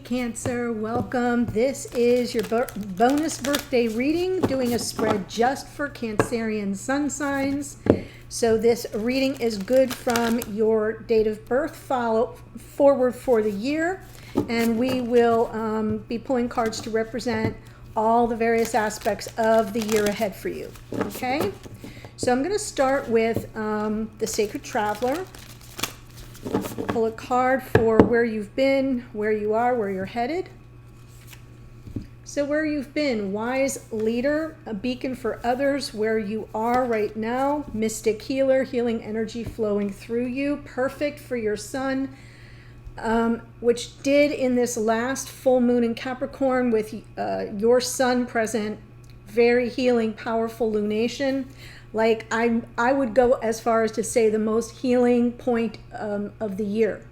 Cancer, welcome. This is your bonus birthday reading, doing a spread just for Cancerian sun signs. So this reading is good from your date of birth forward for the year, and we will be pulling cards to represent all the various aspects of the year ahead for you. Okay, so I'm going to start with the Sacred Traveler. Pull a card for where you've been, where you are, where you're headed. So where you've been, wise leader, a beacon for others. Where you are right now, mystic healer, healing energy flowing through you, perfect for your sun, which did in this last full moon in Capricorn with your sun present, very healing, powerful lunation. Like I would go as far as to say the most healing point of the year.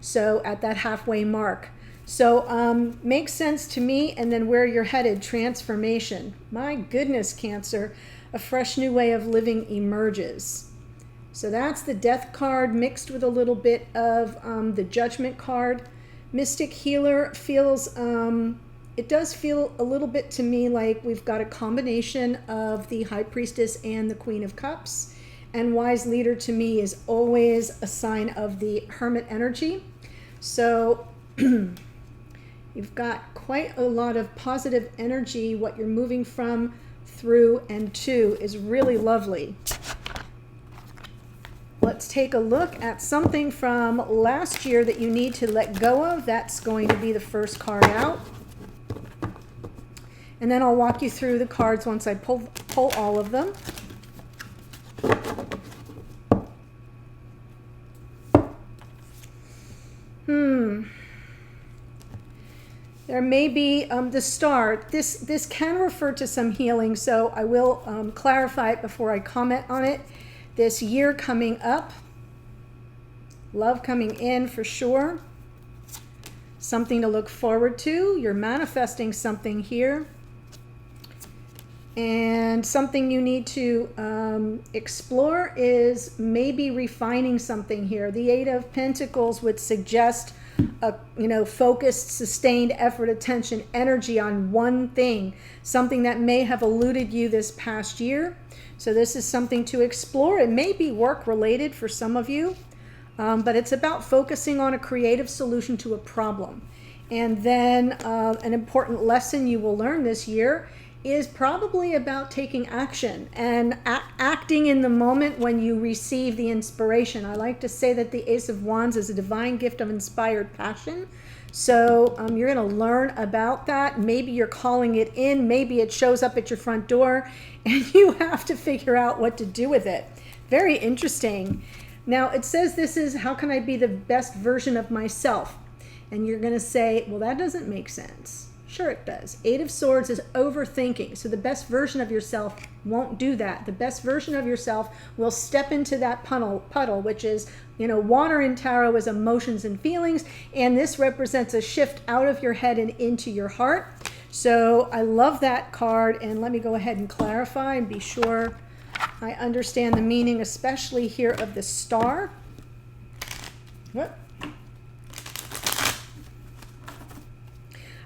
So at that halfway mark. So makes sense to me. And then where you're headed, transformation. My goodness, Cancer, a fresh new way of living emerges. So that's the Death card mixed with a little bit of the Judgment card. Mystic healer feels, it does feel a little bit to me like we've got a combination of the High Priestess and the Queen of Cups. And wise leader to me is always a sign of the Hermit energy. So you've got quite a lot of positive energy. What you're moving from, through, and to is really lovely. Let's take a look at something from last year that you need to let go of. That's going to be the first card out. And then I'll walk you through the cards once I pull all of them. There may be the Star. This can refer to some healing, so I will clarify it before I comment on it. This year coming up, love coming in for sure. Something to look forward to. You're manifesting something here. And something you need to explore is maybe refining something here. The Eight of Pentacles would suggest a focused, sustained effort, attention, energy on one thing, something that may have eluded you this past year. So this is something to explore. It may be work related for some of you, but it's about focusing on a creative solution to a problem. And then an important lesson you will learn this year is probably about taking action and acting in the moment when you receive the inspiration. I like to say that the Ace of Wands is a divine gift of inspired passion. So you're going to learn about that. Maybe you're calling it in. Maybe it shows up at your front door and you have to figure out what to do with it. Very interesting. Now it says this is, how can I be the best version of myself? And you're going to say, well, that doesn't make sense. Sure it does. Eight of Swords is overthinking. So the best version of yourself won't do that. The best version of yourself will step into that puddle, which is, water in tarot is emotions and feelings. And this represents a shift out of your head and into your heart. So I love that card. And let me go ahead and clarify and be sure I understand the meaning, especially here of the Star. What?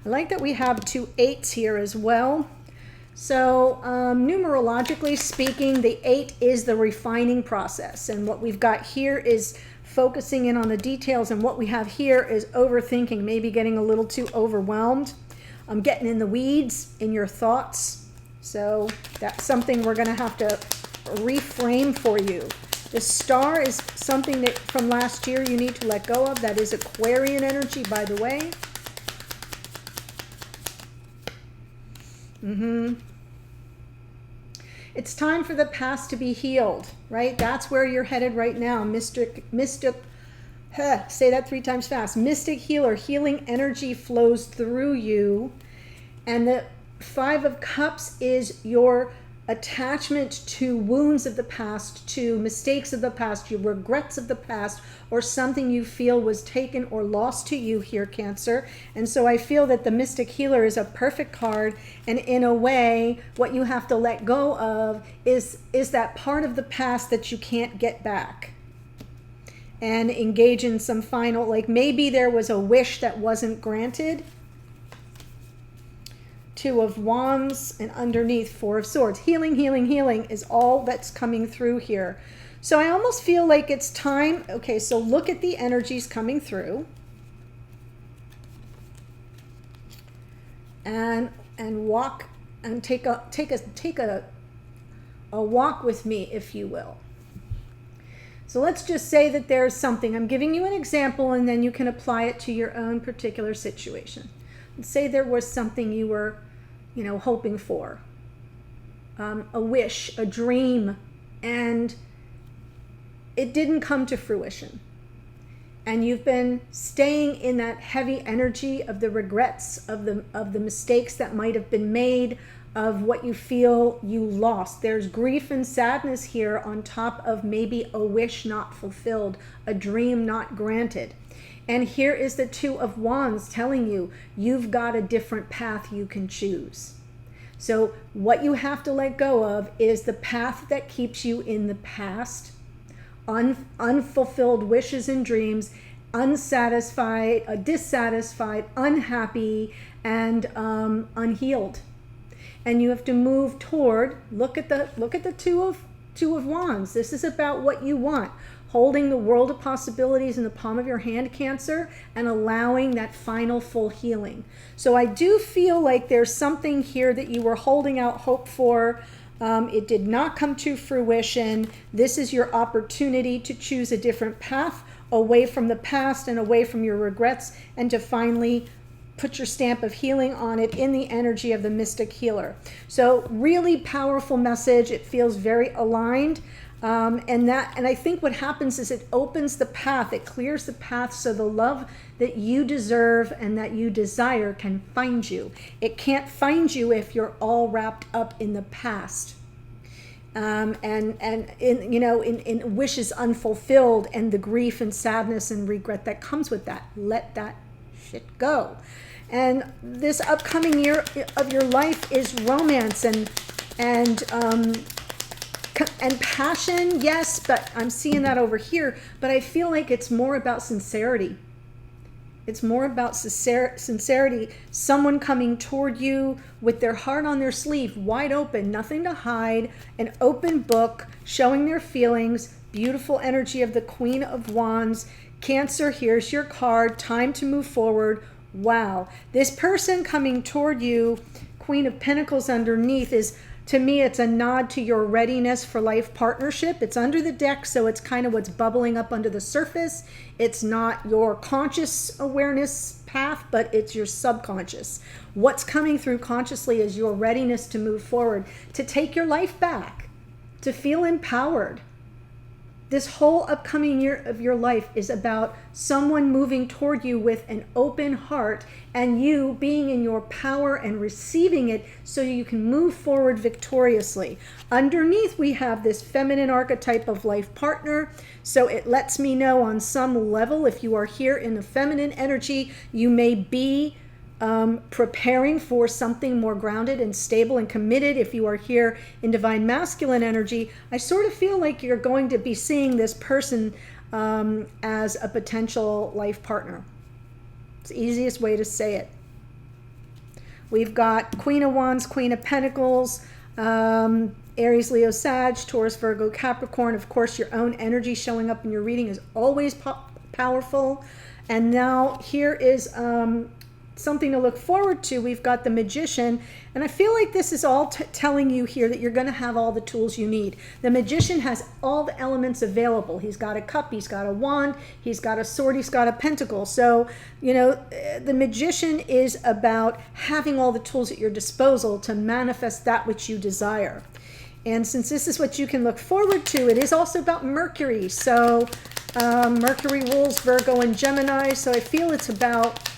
I like that we have 2 8s here as well. So numerologically speaking, the 8 is the refining process. And what we've got here is focusing in on the details. And what we have here is overthinking, maybe getting a little too overwhelmed. Getting in the weeds in your thoughts. So that's something we're going to have to reframe for you. The Star is something that from last year you need to let go of. That is Aquarian energy, by the way. It's time for the past to be healed, right? That's where you're headed right now. Say that 3 times fast. Mystic healer, healing energy flows through you. And the 5 of Cups is your attachment to wounds of the past, to mistakes of the past, your regrets of the past, or something you feel was taken or lost to you here, Cancer. And so I feel that the Mystic Healer is a perfect card. And in a way, what you have to let go of is that part of the past that you can't get back. and engage in some final, like maybe there was a wish that wasn't granted. Two of Wands, and underneath Four of Swords. Healing, healing, healing is all that's coming through here. So I almost feel like it's time. Okay, so look at the energies coming through. And walk and take a walk with me, if you will. So let's just say that there's something. I'm giving you an example, and then you can apply it to your own particular situation. Let's say there was something you were, hoping for, a wish, a dream, and it didn't come to fruition. And you've been staying in that heavy energy of the regrets, of the mistakes that might have been made, of what you feel you lost. There's grief and sadness here on top of maybe a wish not fulfilled, a dream not granted. And here is the Two of Wands telling you, you've got a different path you can choose. So what you have to let go of is the path that keeps you in the past, unfulfilled wishes and dreams, unsatisfied, dissatisfied, unhappy, and unhealed. And you have to move toward, look at the Two of Wands. This is about what you want. Holding the world of possibilities in the palm of your hand, Cancer, and allowing that final full healing. So I do feel like there's something here that you were holding out hope for. It did not come to fruition. This is your opportunity to choose a different path away from the past and away from your regrets, and to finally put your stamp of healing on it in the energy of the mystic healer. So really powerful message. It feels very aligned. And I think what happens is it opens the path, it clears the path, so the love that you deserve and that you desire can find you. It can't find you if you're all wrapped up in the past, and in wishes unfulfilled and the grief and sadness and regret that comes with that. Let that shit go. And this upcoming year of your life is romance and passion, yes, but I'm seeing that over here. But I feel like it's more about sincerity. It's more about sincerity. Someone coming toward you with their heart on their sleeve, wide open, nothing to hide, an open book, showing their feelings, beautiful energy of the Queen of Wands. Cancer, here's your card, time to move forward. Wow. This person coming toward you, Queen of Pentacles underneath, is, to me, it's a nod to your readiness for life partnership. It's under the deck, so it's kind of what's bubbling up under the surface. It's not your conscious awareness path, but it's your subconscious. What's coming through consciously is your readiness to move forward, to take your life back, to feel empowered. This whole upcoming year of your life is about someone moving toward you with an open heart and you being in your power and receiving it so you can move forward victoriously. Underneath, we have this feminine archetype of life partner. So it lets me know on some level, if you are here in the feminine energy, you may be preparing for something more grounded and stable and committed. If you are here in divine masculine energy, I sort of feel like you're going to be seeing this person as a potential life partner. It's the easiest way to say it. We've got Queen of Wands, Queen of Pentacles, Aries, Leo, Sag, Taurus, Virgo, Capricorn. Of course, your own energy showing up in your reading is always powerful. And now here is something to look forward to. We've got the Magician, and I feel like this is all telling you here that you're going to have all the tools you need. The Magician has all the elements available. He's got a cup, he's got a wand, he's got a sword, he's got a pentacle. So, the Magician is about having all the tools at your disposal to manifest that which you desire. And since this is what you can look forward to, it is also about Mercury. So Mercury rules Virgo and Gemini, so I feel it's about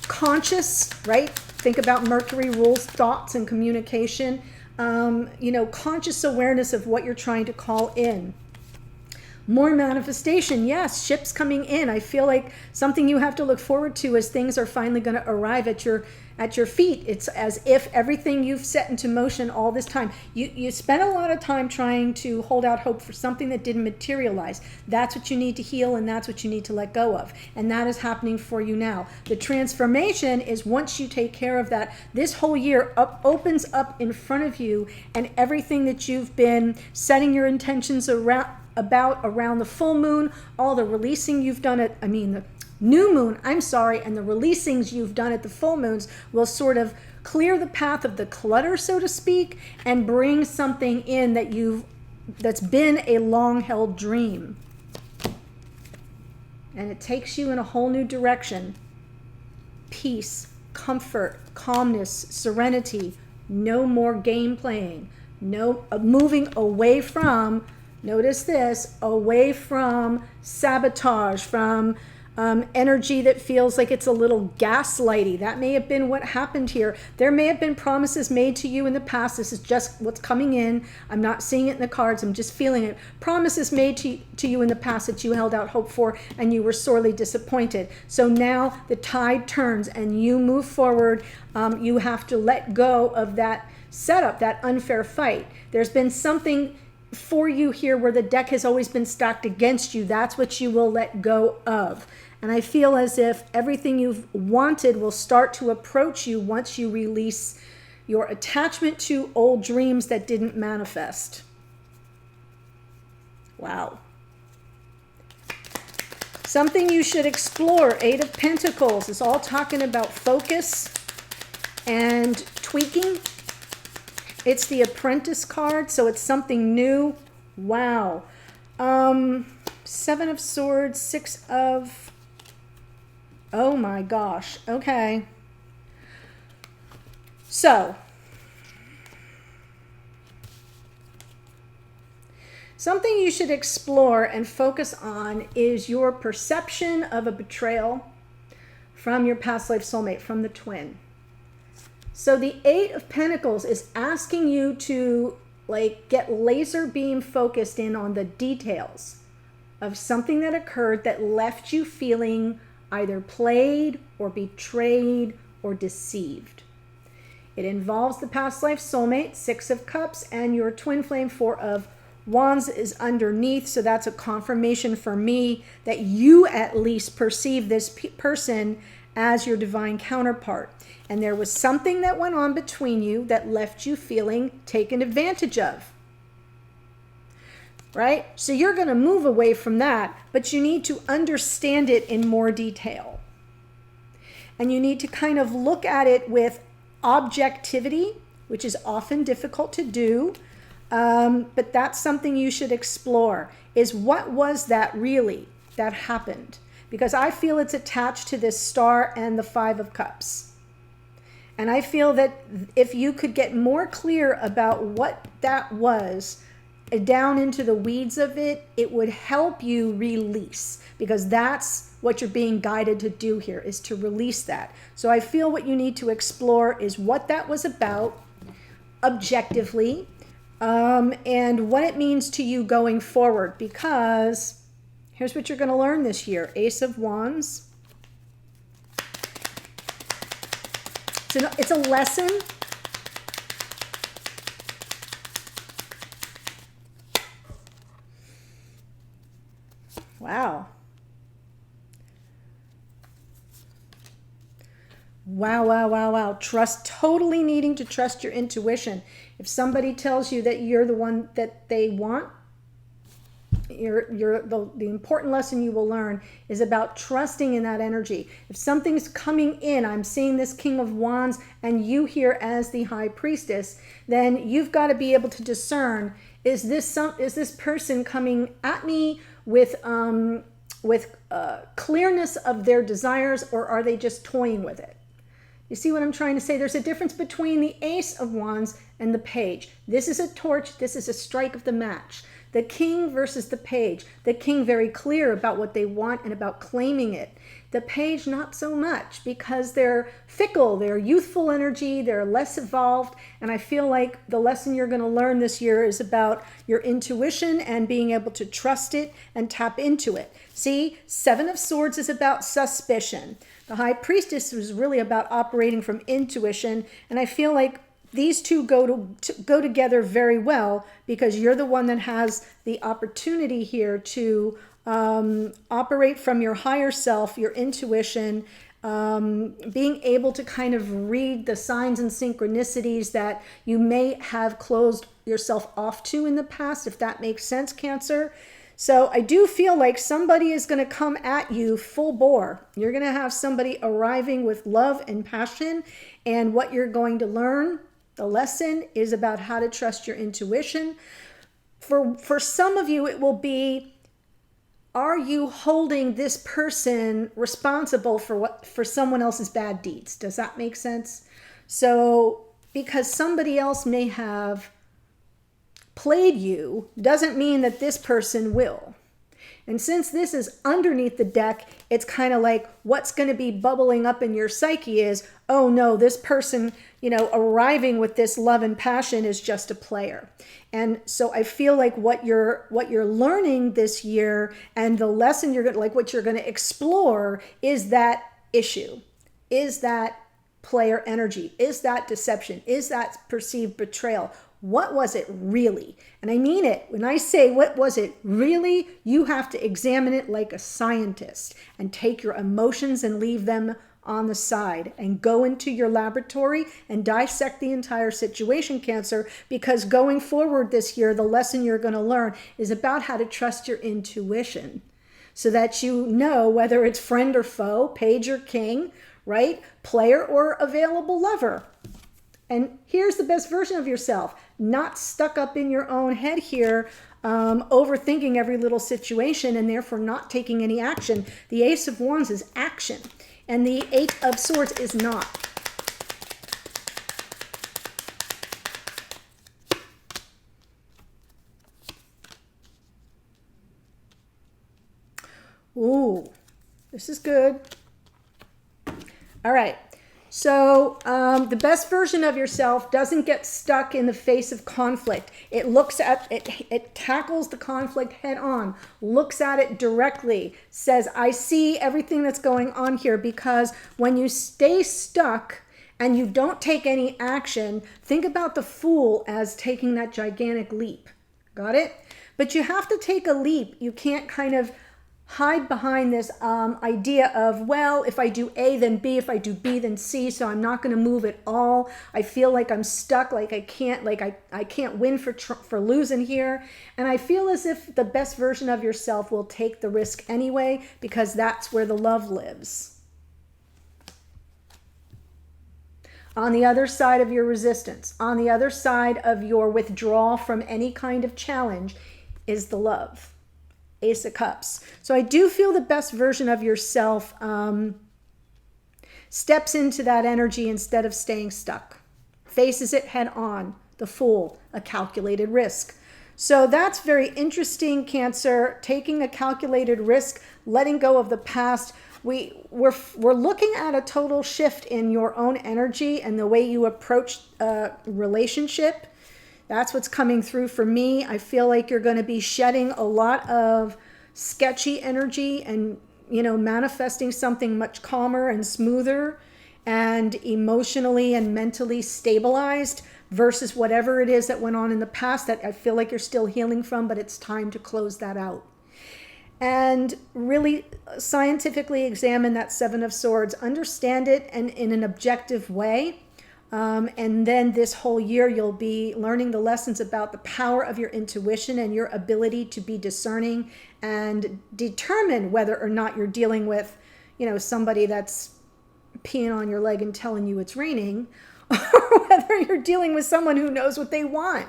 conscious, right? Think about Mercury rules thoughts and communication. Conscious awareness of what you're trying to call in. More manifestation. Yes, ships coming in. I feel like something you have to look forward to as things are finally going to arrive at your feet. It's as if everything you've set into motion all this time, you spent a lot of time trying to hold out hope for something that didn't materialize. That's what you need to heal, and that's what you need to let go of. And that is happening for you now. The transformation is once you take care of that, this whole year opens up in front of you, and everything that you've been setting your intentions around the full moon, all the releasing you've done the new moon, and the releasings you've done at the full moons will sort of clear the path of the clutter, so to speak, and bring something in that's been a long-held dream. And it takes you in a whole new direction. Peace, comfort, calmness, serenity, no more game playing, no moving away from, notice this, away from sabotage, from energy that feels like it's a little gaslighty. That may have been what happened here. There may have been promises made to you in the past. This is just what's coming in. I'm not seeing it in the cards. I'm just feeling it. Promises made to you in the past that you held out hope for, and you were sorely disappointed. So now the tide turns and you move forward. You have to let go of that setup, that unfair fight. There's been something for you here where the deck has always been stacked against you. That's what you will let go of. And I feel as if everything you've wanted will start to approach you once you release your attachment to old dreams that didn't manifest. Wow. Something you should explore. 8 of Pentacles is all talking about focus and tweaking. It's the Apprentice card, so it's something new. Wow. 7 of Swords, 6 of... Oh my gosh. Okay. So, something you should explore and focus on is your perception of a betrayal from your past life soulmate, from the twin. So the 8 of Pentacles is asking you to get laser beam focused in on the details of something that occurred that left you feeling either played or betrayed or deceived. It involves the past life soulmate, 6 of Cups, and your twin flame, 4 of Wands is underneath. So that's a confirmation for me that you at least perceive this person as your divine counterpart. And there was something that went on between you that left you feeling taken advantage of. Right? So you're going to move away from that, but you need to understand it in more detail. And you need to kind of look at it with objectivity, which is often difficult to do. But that's something you should explore, is what was that really that happened? Because I feel it's attached to this Star and the 5 of Cups. And I feel that if you could get more clear about what that was, down into the weeds of it, it would help you release, because that's what you're being guided to do here, is to release that. So I feel what you need to explore is what that was about objectively, and what it means to you going forward, because here's what you're going to learn this year. Ace of Wands. It's a lesson. Wow. Wow. Totally needing to trust your intuition. If somebody tells you that you're the one that they want, the important lesson you will learn is about trusting in that energy. If something's coming in, I'm seeing this King of Wands and you here as the High Priestess, then you've got to be able to discern, is this person coming at me with clearness of their desires, or are they just toying with it? You see what I'm trying to say? There's a difference between the Ace of Wands and the Page. This is a torch. This is a strike of the match. The king versus the page. The king very clear about what they want and about claiming it. The page not so much, because they're fickle, they're youthful energy, they're less evolved, and I feel like the lesson you're going to learn this year is about your intuition and being able to trust it and tap into it. See, Seven of Swords is about suspicion. The High Priestess was really about operating from intuition, and I feel like these two go together very well, because you're the one that has the opportunity here to operate from your higher self, your intuition, being able to kind of read the signs and synchronicities that you may have closed yourself off to in the past, if that makes sense, Cancer. So I do feel like somebody is going to come at you full bore. You're going to have somebody arriving with love and passion, and what you're going to learn, the lesson, is about how to trust your intuition. For some of you, it will be, are you holding this person responsible for someone else's bad deeds? Does that make sense? So because somebody else may have played you doesn't mean that this person will. And since this is underneath the deck, it's kind of like what's going to be bubbling up in your psyche is, oh no, this person, arriving with this love and passion is just a player. And so I feel like what you're learning this year, and the lesson what you're going to explore, is that issue, is that player energy, is that deception, is that perceived betrayal. What was it really? And I mean it. When I say what was it really, you have to examine it like a scientist and take your emotions and leave them on the side and go into your laboratory and dissect the entire situation, Cancer, because going forward this year, the lesson you're going to learn is about how to trust your intuition so that you know whether it's friend or foe, page or king, right? Player or available lover. And here's the best version of yourself, not stuck up in your own head here, overthinking every little situation and therefore not taking any action. The Ace of Wands is action, and the Eight of Swords is not. Ooh, this is good. All right. So the best version of yourself doesn't get stuck in the face of conflict. It looks at it, it tackles the conflict head on, looks at it directly, says, I see everything that's going on here, because when you stay stuck and you don't take any action, think about the Fool as taking that gigantic leap. Got it? But you have to take a leap. You can't kind of hide behind this idea of, well, if I do A, then B, if I do B, then C, so I'm not going to move at all. I feel like I'm stuck, like I can't win for losing here. And I feel as if the best version of yourself will take the risk anyway, because that's where the love lives. On the other side of your resistance, on the other side of your withdrawal from any kind of challenge, is the love. Ace of Cups. So I do feel the best version of yourself steps into that energy instead of staying stuck. Faces it head on. The Fool, a calculated risk. So that's very interesting, Cancer. Taking a calculated risk, letting go of the past. We're looking at a total shift in your own energy and the way you approach a relationship. That's what's coming through for me. I feel like you're going to be shedding a lot of sketchy energy and, manifesting something much calmer and smoother and emotionally and mentally stabilized versus whatever it is that went on in the past that I feel like you're still healing from, but it's time to close that out. And really scientifically examine that Seven of Swords, understand it and in an objective way. And then this whole year, you'll be learning the lessons about the power of your intuition and your ability to be discerning and determine whether or not you're dealing with, somebody that's peeing on your leg and telling you it's raining, or whether you're dealing with someone who knows what they want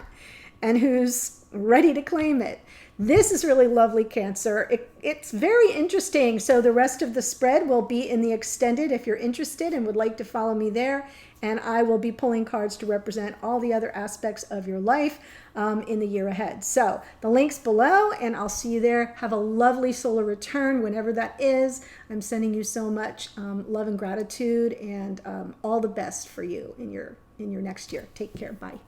and who's ready to claim it. This is really lovely, Cancer. It's very interesting. So the rest of the spread will be in the extended if you're interested and would like to follow me there. And I will be pulling cards to represent all the other aspects of your life in the year ahead. So the link's below, and I'll see you there. Have a lovely solar return whenever that is. I'm sending you so much love and gratitude, and all the best for you in your next year. Take care. Bye.